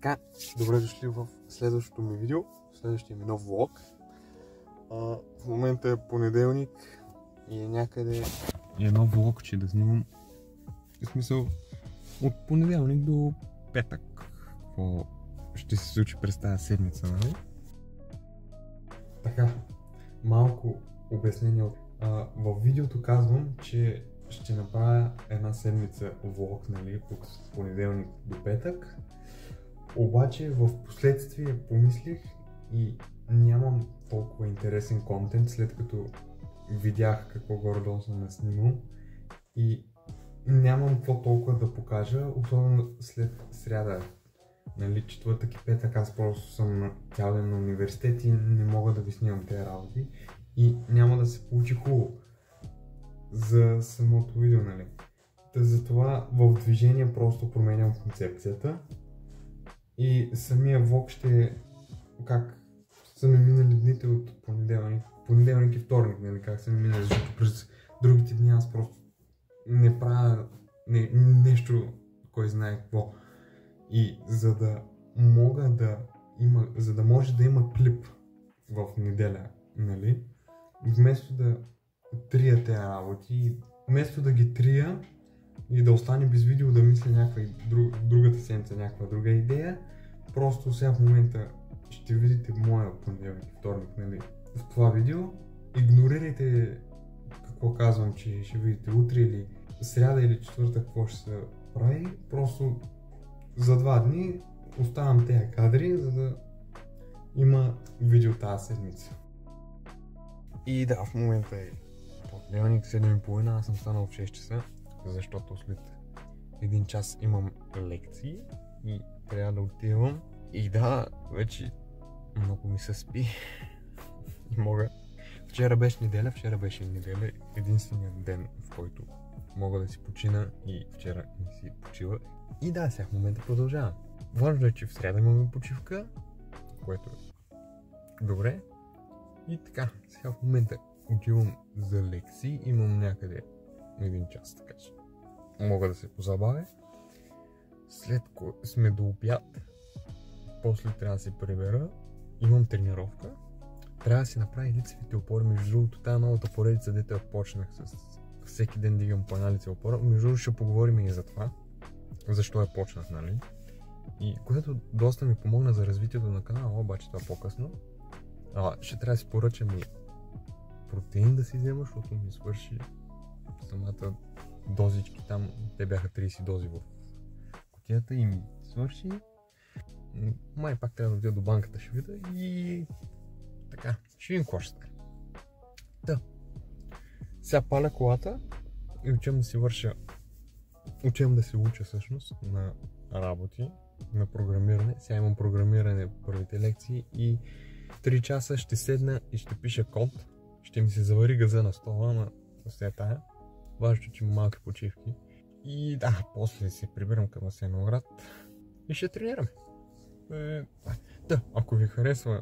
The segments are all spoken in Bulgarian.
Така, добре дошли в следващото ми видео, следващия ми нов влог. В момента е понеделник и е някъде едно влогче да снимам. В смисъл, от понеделник до петък. Какво ще се случи през тази седмица, нали? Така, малко обяснение. В видеото казвам, че ще направя една седмица влог, нали, от понеделник до петък. Обаче в последствие помислих и нямам толкова интересен контент, след като видях какво горе-долу съм наснимал и нямам какво толкова да покажа, особено след сряда. Нали, четвъртък и петък аз просто съм цял ден на университет и не мога да ви снимам тези работи и няма да се получи хубаво за самото видео, нали. Затова в движение просто променям концепцията и самия влог ще е как са ми минали дните от понеделник и вторник, нали, как са ми минали, защото през другите дни аз просто не правя нещо, кой знае какво. И за да може да има клип в неделя, нали, вместо да трия тези работи, вместо да ги трия и да остане без видео, да мисля някаква другата седмица, някаква друга идея, просто сега в момента ще видите моя понеделник и вторник, нали, в това видео. Игнорирайте какво казвам, че ще видите утре или сряда или четвъртък какво ще се прави, просто за 2 дни оставам тези кадри, за да има видео тази седмица. И да, в момента е понеделник, 7:30, аз съм станал в 6 часа, защото след 1 час имам лекции и трябва да отивам. И да, вече много ми се спи. Мога. Вчера беше неделя, единственият ден, в който мога да си почина и вчера не си почива. И да, сега в момента продължавам. Важно е, че в сряда имаме почивка, което е добре. И така, сега в момента отивам за лекции, имам някъде 1 час, така че мога да се позабавя. След което сме до обяд, после трябва да се прибера, имам тренировка. Трябва да си направя лицевите опори, между другото тази новата поредица, дето я почнах с всеки ден дигам по една лицева опора. Между другото ще поговорим и за това, защо я почнах, нали? И което доста ми помогна за развитието на канала, обаче това по-късно. Ще трябва да си поръчам и протеин да си взема, защото ми свърши самата дозички там, те бяха 30 дози в кутията и ми свърши. Май пак трябва да отида до банката, ще видя и така, ще видим какво ще стане. Да. Сега паля колата и учим да се уча всъщност на работи, на програмиране. Сега имам програмиране в първите лекции и 3 часа ще седна и ще пиша код. Ще ми се завари газа на стола, ама сега тая. Важно, че има малки почивки. И да, после се прибирам към Асеновград и ще тренираме. Да, ако ви харесва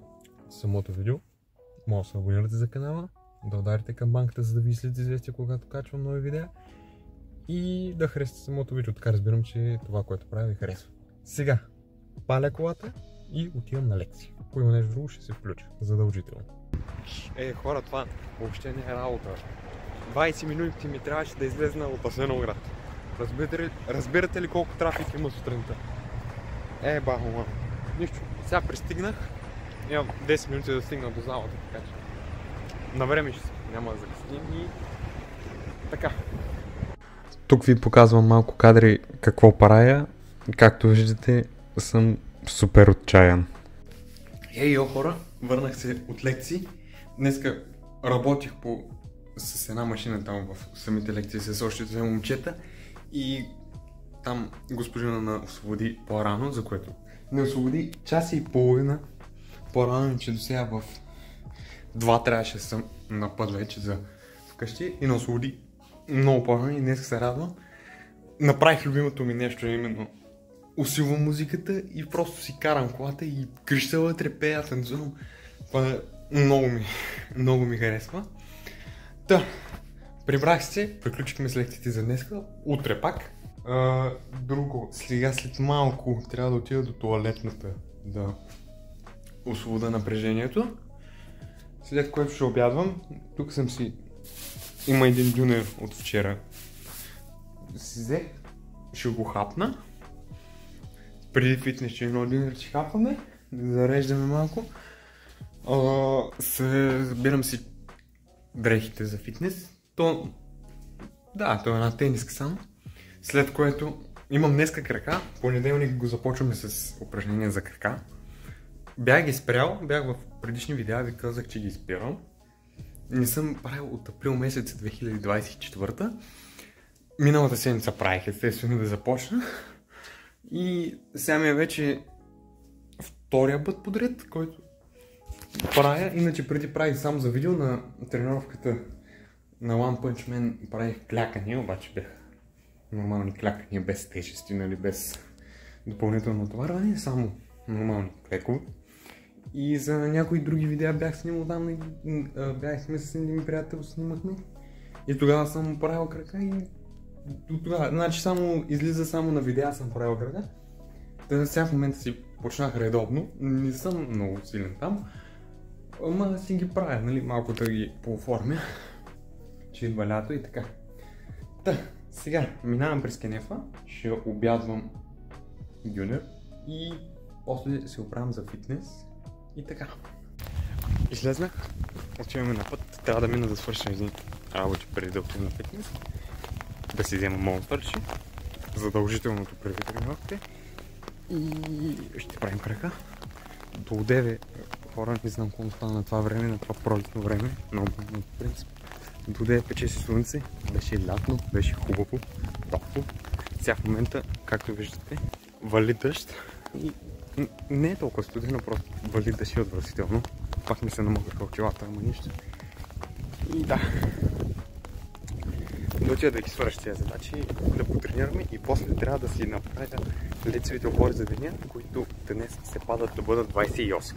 самото видео, може да се абонирате за канала, да ударите камбанката, за да ви следите известия, когато качвам нови видеа и да харесате самото видео. Така разбирам, че това, което правя, ви харесва. Сега паля колата и отивам на лекция. Ако има нещо друго, ще се включа задължително. Хора, това въобще не е работа. 20 минути ми трябваше да излезна от Асеновград. Разбирате ли колко трафик има сутринта? Бахо, нищо. Сега пристигнах. Имам 10 минути да стигна до залата, така че на време ще няма да закъсним и така. Тук ви показвам малко кадри какво правя. Както виждате, съм супер отчаян. Йо хора, върнах се от лекции. Днеска работих с една машина там в самите лекции с още 2 момчета и там госпожина на освободи по-рано, за което не освободи час и половина по-рано, че до сега в 2 трябваше да съм на път вече за вкъщи и не освободи много по-рано и днес се радвам. Направих любимото ми нещо, именно усилвам музиката и просто си карам колата и крещя вътре, пея, танцувам. Това много ми харесва. Прибрах се, приключихме с лекциите за днеска, утре пак. Друго, сега след малко трябва да отида до тоалетната да освобода напрежението. След което ще обядвам. Тук съм си... Има един дюнер от вчера. Си взех, ще го хапна. Преди фитнес ще едно дюнер ще хапваме. Да зареждаме малко. Забирам си дрехите за фитнес. Да, то е една тениска само. След което имам днеска крака. Понеделник го започваме с упражнения за крака. Бях ги спрял, бях в предишни видеа, ви казах, че ги спирам. Не съм правил от април месец 2024. Миналата седмица правих, естествено, да започна. И сега ми е вече втория път подред, който правя. Иначе преди правих само за видео на тренировката на One Punch Man правих клякания, обаче бях нормални клякания, без тежести, нали, без допълнително натоварване, само нормални клекове. И за някои други видеа бях снимал там, бяхме с един приятел, снимахме. И тогава съм правил крака и тогава, значи само излиза само на видеа съм правил крака. Та сега в момента си почнах редовно, не съм много силен там. Ама си ги правя, нали, малко да ги пооформя. Че идва лято и така. Та, сега минавам през кенефа, ще обядвам дюнер и после се оправям за фитнес и така. Излезнах, отиваме на път, трябва да мина да свърша един работи преди да отидем на фитнес. Да си взема монстърче, задължителното преди тренировките и ще правим крака. До 9 хора, не знам какво стана на това време, на това пролетно време, много в принцип. До 9 печеше слънце, беше лятно, беше хубаво, топло. Сега в момента, както виждате, вали дъжд и не е толкова студено, просто вали дъжд и отвратително. Пак ми се намокаха очилата, ама нищо. И да, да отида да ги свърша тези задачи, да потренираме и после трябва да си направя лицевите опори за деня, които днес се падат да бъдат 28.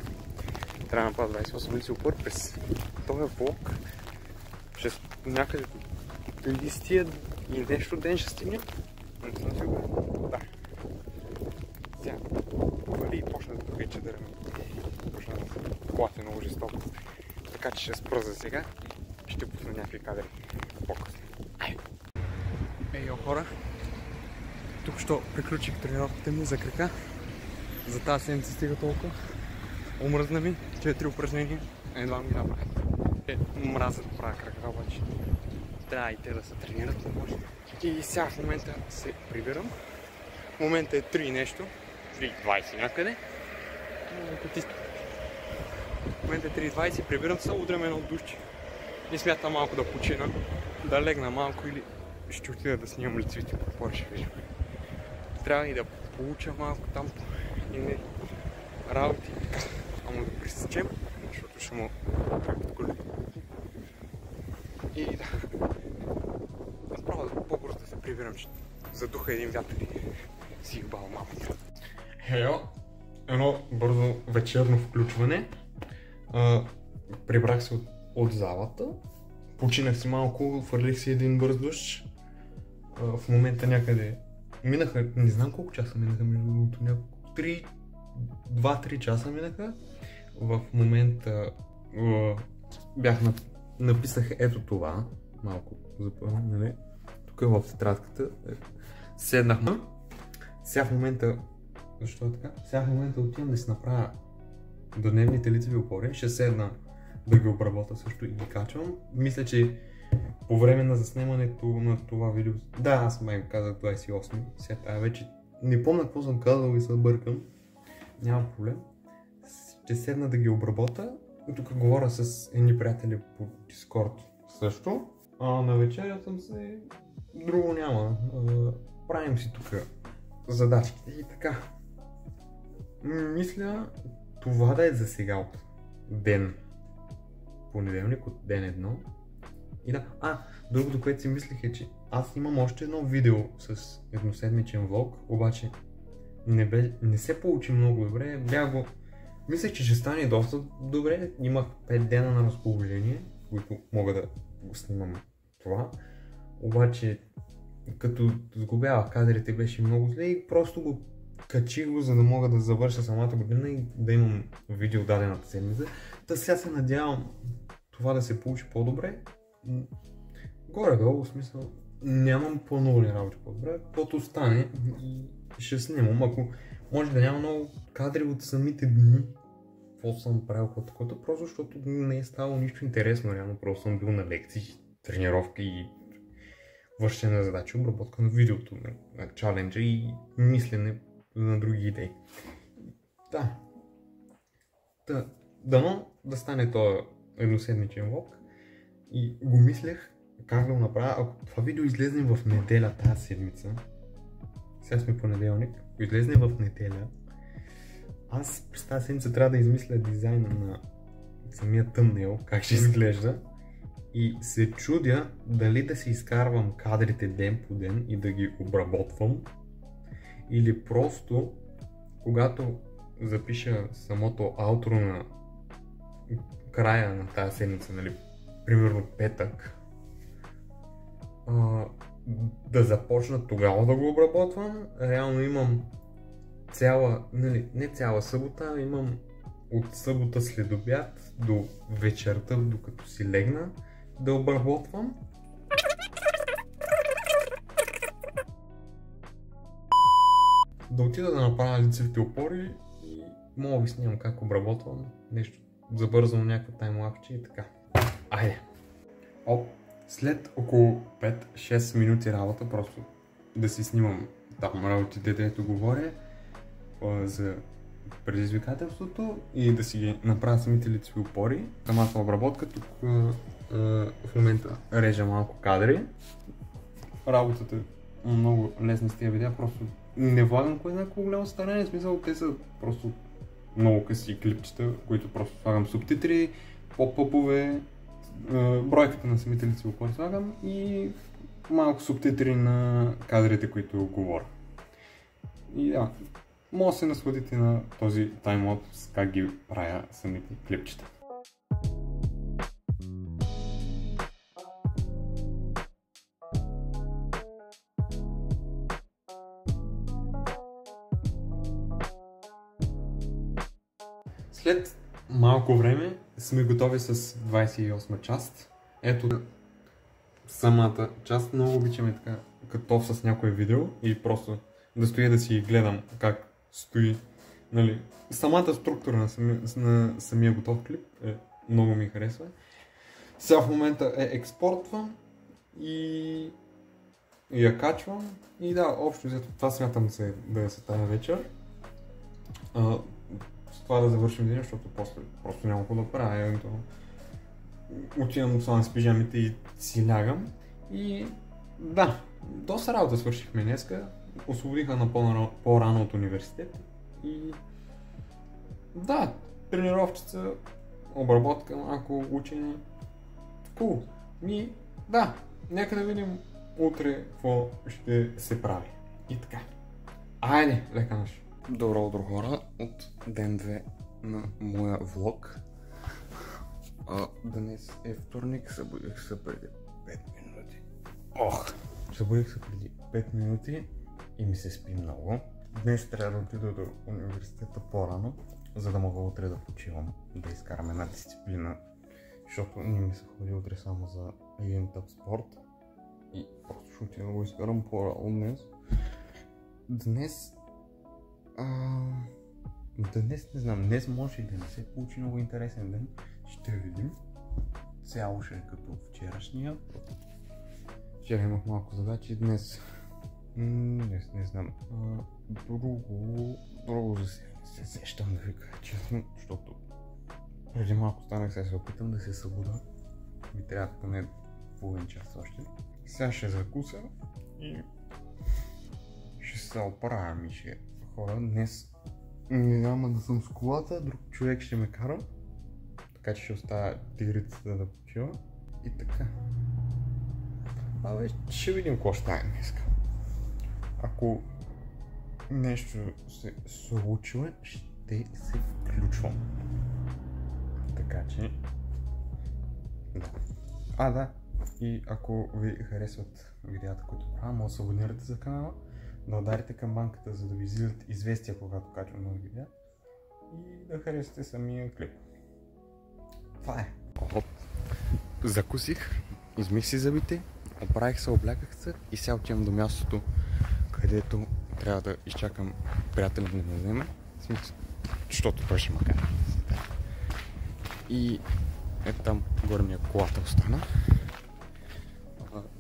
Трябва да направя 28 лицеви опори през този влог. Някъде до 30 и нещо ден ще стигнем. Не съм сигурен. Да. Сега вали и почна да вече да почна да се плати много жестоко. Така че ще спра за сега и ще пусна някакви кадри по-късно. Ейо хора, тук що приключих тренировката ми за крака. За тази седмица стига толкова. Омръзна ми, 4 упражнения, едва ми направих. Мразя да правя крака, обаче трябва и те да се тренират, не може. И сега в момента се прибирам. В момента е 3 нещо, 3:20 някъде. В момента е 3:20, прибирам се, удрям едно душче. И смятам малко да почина, да легна малко или ще отида да снимам лицевите опори, ще виждам. Трябва и да получа малко там и не работи. Ама да пресечем, защото ще му тръгват коли. И да, направо по-бързо да се прибирам, че задуха един вятър и си бал малко. Хейо, едно бързо вечерно включване. Прибрах се от залата, починах си малко, фърлих си един бърз душ. В момента някъде минаха, не знам колко часа минаха, между другото, няколко, 2-3 часа минаха. В момента написах ето това, малко запълно, нали? Тук е в тетрадката. Седнахме. Сега в момента, защо е така? Сега в момента отивам да си направя дневните лицеви опори. Ще седна да ги обработя също и ги качвам. Мисля, че по време на заснемането на това видео, да, аз май казах 28, сега тая вече не помня какво съм казал и се бъркам. Няма проблем. Ще седна да ги обработя. Тук говоря с едни приятели по Discord също. На вечеря съм се... Друго няма. Правим си тук задачките и така. Мисля това да е за сега от ден понеделник, от ден едно. И да, другото, което си мислих е, че аз имам още едно видео с едноседмичен влог, обаче не се получи много добре. Мислех, че ще стане доста добре. Имах 5 дена на разположение, които мога да го снимам това. Обаче като сгубявах кадрите беше много зле и просто го качих го, за да мога да завърша самата година и да имам видео дадената седмица. Та сега се надявам това да се получи по-добре. Горе-долу, в смисъл, нямам планувани работи по-добре, каквото стане и ще снимам. Ако може да няма много кадри от самите дни, какво съм правил каквото, просто защото не е ставало нищо интересно, реално просто съм бил на лекции, тренировки и вършене на задачи, обработка на видеото, на чаленджа и мислене на други идеи. Да. Дано да стане този едноседмичен влог и го мислех как да го направя, ако това видео излезне в неделя тази седмица. Сега сме понеделник, ако излезне в неделя, аз през тази седмица трябва да измисля дизайна на самия тъмнел, как ще изглежда. И се чудя дали да си изкарвам кадрите ден по ден и да ги обработвам, или просто когато запиша самото аутро на края на тази седмица, нали, примерно петък, да започна тогава да го обработвам. Реално имам не цяла събота, имам от събота след обяд до вечерта, докато си легна, да обработвам. Да отида да направя лицевите опори и мога ви снимам как обработвам нещо забързано, някакво таймлапче и така. Айде! След около 5-6 минути работа, просто да си снимам там работите, дето говоря за предизвикателството и да си ги направя самите лицеви опори. Самата обработка, тук в момента режа малко кадри. Работата е много лесна с тия видеа, просто не влагам кой знае колко голямо старание, в смисъл те са просто много къси клипчета, които просто слагам субтитри, поп-ъпове, бройката на самите лицеви опори слагам и малко субтитри на кадрите, които говоря. И да, може да се насладите на този таймлапс, как ги правя самите клипчета. След малко време сме готови с 28 част. Ето самата част. Много обичаме така готов с някое видео и просто да стоя да си гледам как стои. Нали, самата структура на самия готов клип много ми харесва. Сега в момента експортвам и я качвам и да, общо взето това смятам да се тази вечер. С това да завършим деня, защото после просто няма какво да правя. Отивам само с пижамите и си лягам. И да, доста работа свършихме днеска. Освободиха на по-рано от университет. И да, тренировчица, обработка, малко учене. Cool. И да, нека да видим утре какво ще се прави. И така. Айде, лека нощ. Добро утро, хора, от ден 2 на моя влог. Днес е вторник, събудих се преди 5 минути. Събудих се преди 5 минути и ми се спи много. Днес трябва да отида до университета по-рано, за да мога утре да почивам, да изкарам една дисциплина, защото не ми се ходи утре само за един тъп спорт и просто ще отида да го изкарам по-рано днес. Днес не знам, днес може и да не се получи много интересен ден, ще видим. Цяло ще е като вчерашния. Вчера имах малко задачи, днес не знам. Друго за сега не се сещам да ви кажа честно, защото преди малко станах, сега се опитам да се събуда. Ми трябва поне половин час още. Сега ще закуся и ще се оправям и ще хора. Днес няма да съм с колата, друг човек ще ме кара, така че ще оставя тигрицата да почива и така. Ще видим какво ще стане днес. Ако нещо се случва, ще се включвам. Така че... Да. И ако ви харесват видеята, които правя, може да се абонирате за канала, да ударите камбанката, за да ви излизат известия, когато качвам нови видеа и да харесате самия клип. Това е. Закусих, измих си зъбите, оправих се, обляках се и сега отивам до мястото, където трябва да изчакам приятеля да ме вземе, защото той ще ме кара. И ето там горе ми е колата остана.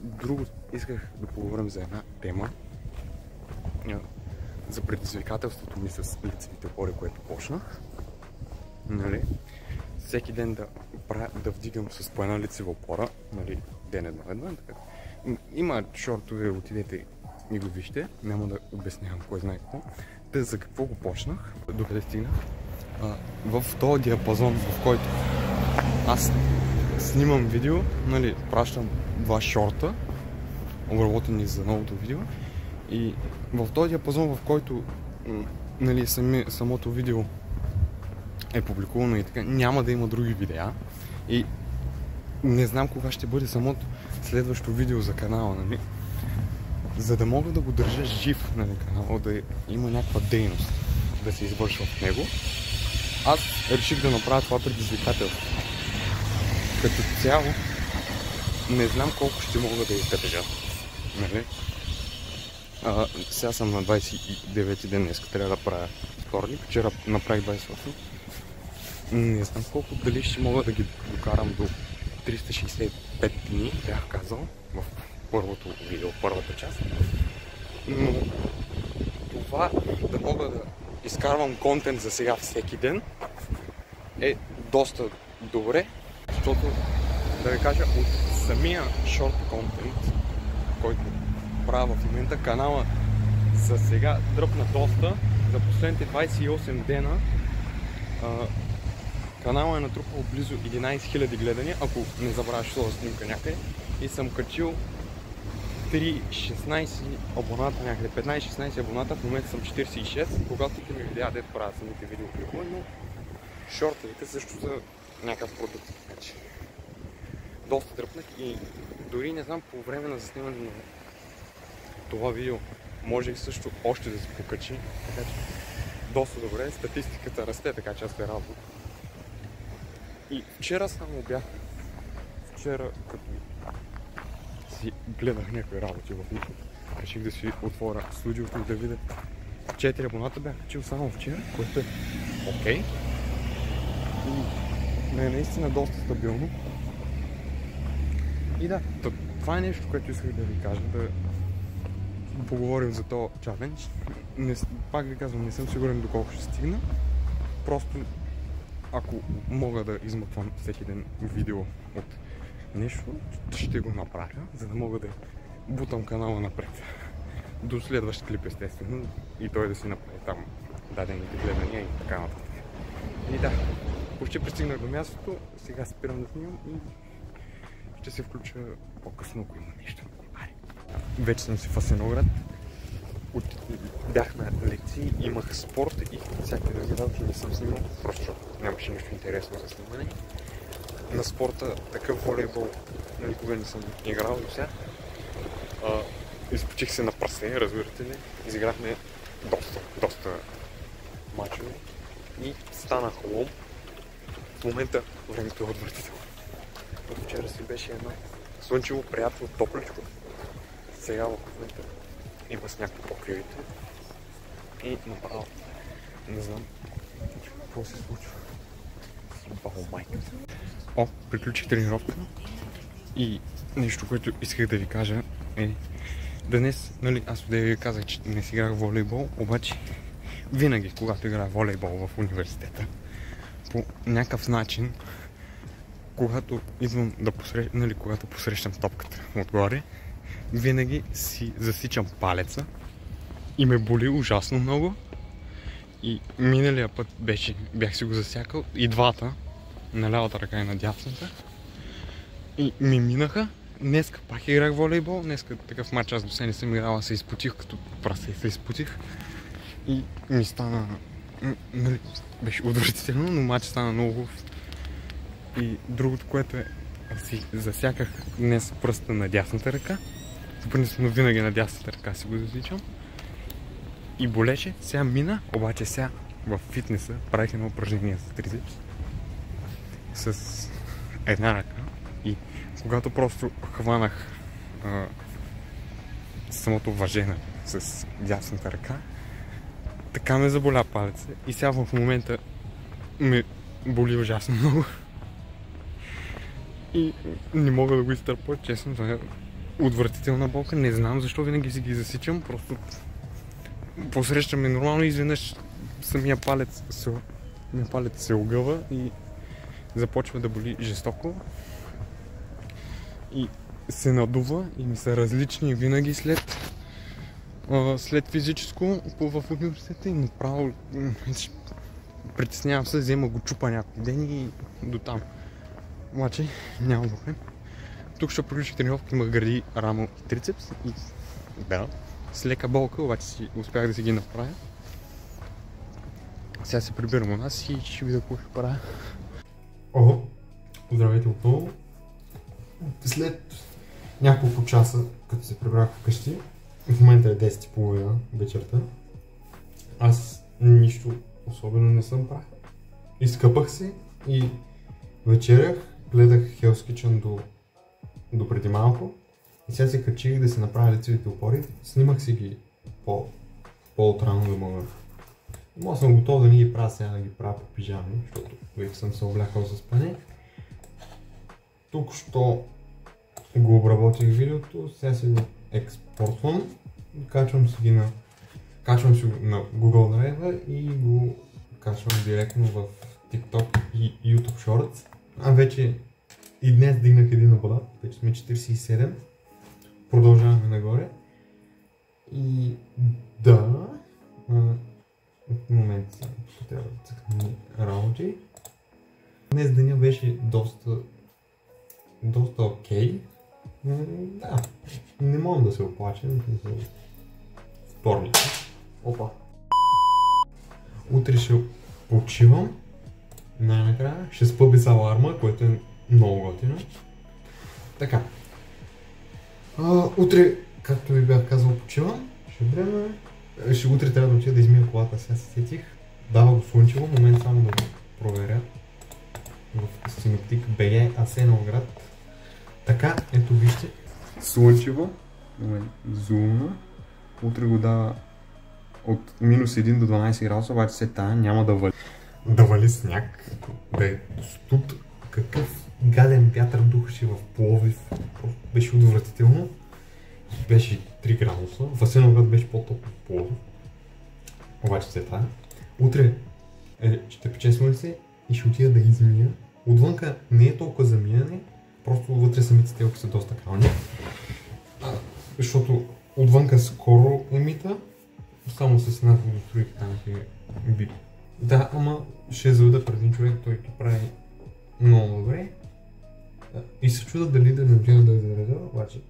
Друго исках да поговорим за една тема, за предизвикателството ми с лицевите опори, което почнах. Нали? Всеки ден да вдигам с по една лицева опора, нали, ден едно. Има шортове, отидете и го вижте, няма да обяснявам кой знае какво. Та за какво го почнах, докъде стигнах. В този диапазон, в който аз снимам видео, нали, пращам 2 шорта, обработени за новото видео, и в този диапазон, в който, нали, самото видео е публикувано и така, няма да има други видеа и не знам кога ще бъде самото следващо видео за канала, нали, за да мога да го държа жив, нали, канала, да има някаква дейност да се извършва в него. Аз реших да направя това предизвикателство. Като цяло не знам колко ще мога да издържа, нали? Сега съм на 29 ден, днес трябва да правя вторник, вчера направих 28. Не знам колко, дали ще мога да ги докарам до 365 дни, бях казал в първото видео, първата част. Но това да мога да изкарвам контент за сега всеки ден е доста добре, защото, да ви кажа, от самия шорт контент, който правя в момента, канала за сега дръпна доста. За последните 28 дена канала е натрупал близо 11 000 гледания, ако не забравяш това снимка някъде, и съм качил 16 абоната някъде, 15-16 абоната, в момента съм 46, когато ми видеа дето правя самите видеоклипове, но шортовете също са някакъв продукт. Значи, доста дръпнах и дори не знам, по време на заснемане на това видео може също още да се покачи, така че доста добре, статистиката расте, така че аз се радвам. И вчера само бях, като си гледах някои работи в YouTube, реших да си отворя студиото и да видя 4 абоната бях качил само вчера, което е окей. И е наистина доста стабилно. И да, това е нещо, което исках да ви кажа, да поговорим за този чалендж. Пак ви казвам, не съм сигурен доколко ще стигна. Просто ако мога да измъквам всеки ден видео от нещо, ще го направя, за да мога да бутам канала напред. До следващ клип, естествено, и той да си направи там дадените гледания и така нататък. И да, почти пристигнах до мястото, сега спирам да снимам и ще се включа по-късно, ако има нещо. Вече съм си в Асеновград. Бях на лекции, имах спорт и всяка други работи не съм снимал, просто защото нямаше нищо интересно за снимане. На спорта такъв волейбол никога не съм играл до сега. Изпочих се на прасе, разбирате ли. Изиграхме доста мачове и станах лом. В момента времето е отвратително. От вчера си беше едно слънчево, приятно, топличко. Сега в момента има сняг по покривите и направо не знам какво се случва. Бао майка. Приключих тренировка и нещо, което исках да ви кажа е днес, нали, аз да ви казах, че не си играх волейбол, обаче винаги, когато играя волейбол в университета, по някакъв начин, когато идвам да посрещам, нали, когато посрещам топката отгоре, винаги си засичам палеца и ме боли ужасно много. И миналия път бях си го засякал и двата, на лявата ръка и на дясната. И ми минаха. Днеска пак играх волейбол. Днеска такъв матч аз до сега не съм играла, се изпотих като прасе, се изпотих. И ми стана... Нали, беше отвратително, но матч стана много хубав. И другото, което е, си засяках днес пръста на дясната ръка. Принципно винаги на дясната ръка си го засичам. И болеше, сега мина, обаче сега в фитнеса правих едно упражнение с трицепс с една ръка и когато просто хванах самото въжене с дясната ръка, така ме заболя палеца и сега в момента ме боли ужасно много и не мога да го изтърпя, честно, това е отвратителна болка, не знам защо винаги си ги засичам, просто посрещаме нормално и изведнъж самия палец се огъва и започва да боли жестоко и се надува и ми са различни винаги след физическо в университета и направо притеснявам се, взема го чупа някой ден и до там. Обаче няма проблем. Тук ще приключих тренировка, имах гърди, рамо и трицепс и да, с лека болка, обаче успях да си ги направя. Сега се прибирам у нас и ще видя какво ще правя. Здравейте отново. След няколко часа, като се прибрах вкъщи, в момента е 10:30 вечерта, аз нищо особено не съм правил. Изкъпах се и вечерях, гледах Hell's Kitchen до преди малко и сега се качих да се направя лицевите опори. Снимах си ги по-отрано да мога. Мога съм готов да не ги правя сега, да ги правя по пижами, защото вече съм се облякал за спане. Тук що го обработих видеото, сега си го експортвам, качвам си го на Google Drive и го качвам директно в TikTok и YouTube Shorts. Вече и днес дигнах един абонат, вече сме 47, продължаваме нагоре. И да, в момента трябва да цъкнем работи. Днес деня беше доста окей. Да, не мога да се оплача, вторник. Опа. Утре ще почивам, най-накрая ще спа без аларма, което е много готино. Така. Утре, както ви бях казал, почивам, ще време. Утре трябва да отида да измия колата, сега се сетих. Дава го слънчево, момент само да го проверя. В Синоптик БГ Асеновград. Така, ето вижте. Слънчево. Момент, зумна. Утре го дава от -1 до 12 градуса, обаче се тая няма да вали. Да вали сняг, да е студ. Какъв гаден вятър духаше в Пловдив. Беше отвратително. Беше 3 градуса. В Асеновград беше по-топло в Пловдив. Обаче се тая. Утре ще пече слънце и ще отида да измия. Отвънка не е толкова замияне, просто вътре самите телки са доста кални. Защото отвънка скоро емита, само с една водостроика там е бит. Да, ама ще заведа пред един човек, той ги прави много добре. И се чуда дали да не отида да зареда, обаче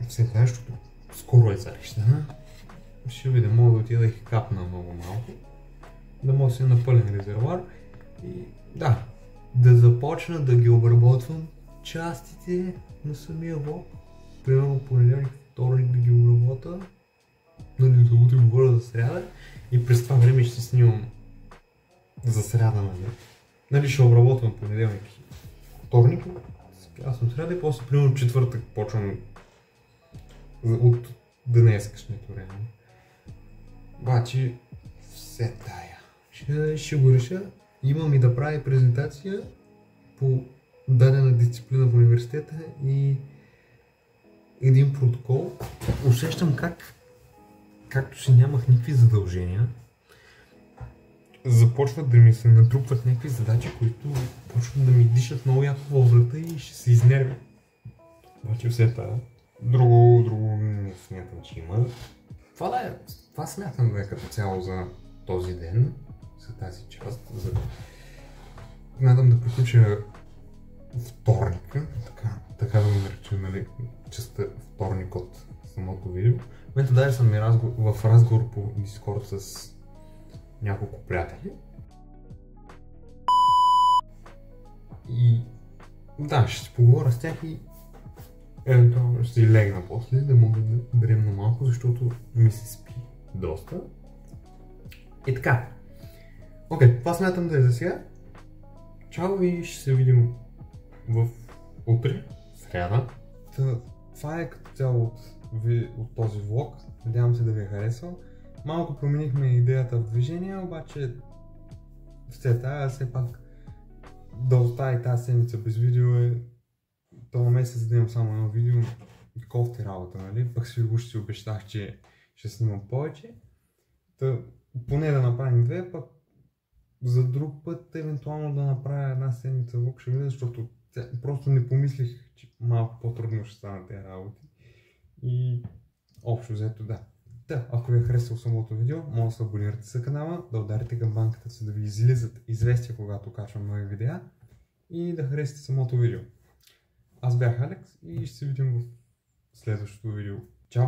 все тая, защото скоро е зарещена. Ще видя, мога да отида да ги капна много малко, да мога да си напълен резервуар и да започна да ги обработвам частите на самия влог. Примерно понеделник, вторник да ги обработа, нали, за утре говоря за сряда и през това време ще снимам за сряда, нали, ще обработвам понеделник, вторник, аз съм сряда и после примерно четвъртък почвам от днескашното време. Обаче все тая. Ще го реша. Имам и да правя презентация по дадена дисциплина в университета и един протокол. Усещам както си нямах никакви задължения, започват да ми се натрупват някакви задачи, които почват да ми дишат много яко във врата и ще се изнервя. Обаче все тая. Друго не смятам, че има. Това смятам да е като цяло за този ден, за тази част. Смятам да приключа вторника, така да го наречем, нали, частта вторник от самото видео. В момента даже съм в разговор по Discord с няколко приятели. И Да, ще си поговоря с тях и евентуално ще си легна после, да мога да дремна малко, защото ми се спи доста. И така. Окей, това смятам да е за сега. Чао и ще се видим в утре, сряда. Това е като цяло от този влог. Надявам се да ви е харесал. Малко променихме идеята в движение, обаче все пак да остави тази седмица без видео този месец да имам само едно видео, кофти работа, нали? Пък си обещах, че ще снимам повече. Поне да направим две, пък за друг път евентуално да направя една седмица влог, ще видя, защото просто не помислих, че малко по-трудно ще станат тези работи. И общо взето да. Ако ви е харесало самото видео, може да се абонирате за канала, да ударите камбанката, за да ви излизат известия, когато качвам нови видеа и да харесате самото видео. Аз бях Алекс и ще се видим в следващото видео. Чао!